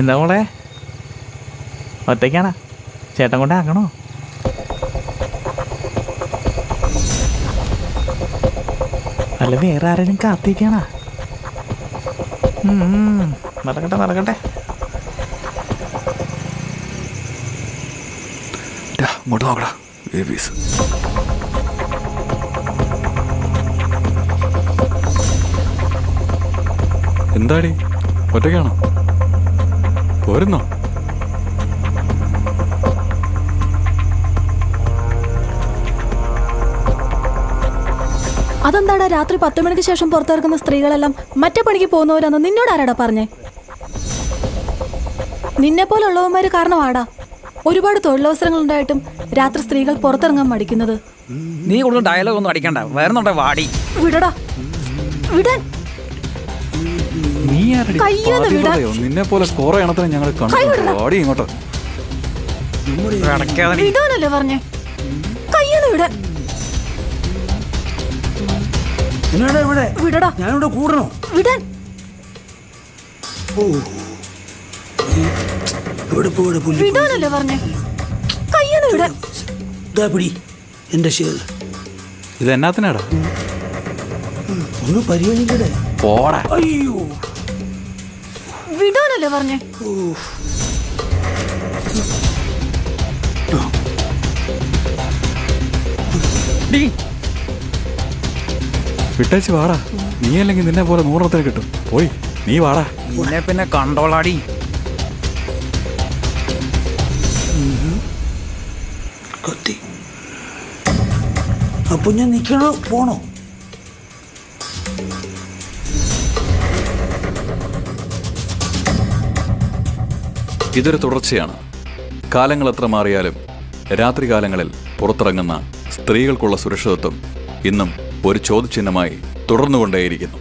എന്താ മോളെ ഒറ്റയ്ക്കാണാ? ചേട്ടൻ കൊണ്ട് ആക്കണോ? അല്ല വേറെ ആരെങ്കിലും കാത്തിരിക്കാണാ? നടക്കട്ടെ നടക്കട്ടെ. ഇങ്ങോട്ട് നോക്കടാ ബേബീസ്. എന്താടി ഒറ്റയ്ക്കാണോ? പോരുന്നോ? അതെന്താടാ രാത്രി 10 മണിക്ക് ശേഷം പുറത്തിറക്കുന്ന സ്ത്രീകളെല്ലാം മറ്റേ പണിക്ക് പോകുന്നവരാന്ന് നിന്നോട് ആരാടാ പറഞ്ഞേ? നിന്നെ പോലുള്ളവന്മാര് കാരണമാടാ ഒരുപാട് തൊഴിലവസരങ്ങൾ ഉണ്ടായിട്ടും രാത്രി സ്ത്രീകൾ പുറത്തിറങ്ങാൻ മടിക്കുന്നത്. നീ കൂടുതൽ ഡയലോഗ് ഒന്നും അടിക്കണ്ട, വരുന്നുണ്ടേ വാടി. വിടടാ, വിടാൻ. നീ ആരടി? കയ്യൊന്ന് വിടാൻ. പാതിവളയോ? നിന്നെ പോലെ കുറെ എണ്ണത്തിന് ഞങ്ങൾ കണ്ടു. വാടി ഇങ്ങോട്ട്. അടയ്ക്കാതെ നീ. വിടാനല്ലേ പറഞ്ഞേ? കയ്യൊന്ന് വിടാൻ. എന്നാടാ ഇവിടെ? വിടടാ, ഞാനിവിടെ കൂടണോ? വിടാൻ. ഓ ഇവിടെ പോടെ പുല്ലി. വിടാനല്ലേ പറഞ്ഞേ? കയ്യൊന്ന് വിടാൻ. ഇതാ പിടി എന്റെ ഷേർ. ഇത് എന്നാത്തിനാടാ? ഒന്ന് പരിഗണിക്കടേ. പോടാ. അയ്യോ വിടാനല്ലേ പറഞ്ഞേ? വിട്ടേച്ച് വാടാ. നീ അല്ലെങ്കിൽ നിന്നെ പോലെ 100 കിട്ടും. പോയി നീ വാടാ. പിന്നെ പിന്നെ കണ്ടോളാടി. കത്തി. അപ്പൊ ഞാൻ നിക്കണോ പോണോ? ഇതൊരു തുടർച്ചയാണ്. കാലങ്ങൾ എത്ര മാറിയാലും രാത്രികാലങ്ങളിൽ പുറത്തിറങ്ങുന്ന സ്ത്രീകൾക്കുള്ള സുരക്ഷിതത്വം ഇന്നും ഒരു ചോദ്യചിഹ്നമായി തുടർന്നുകൊണ്ടേയിരിക്കുന്നു.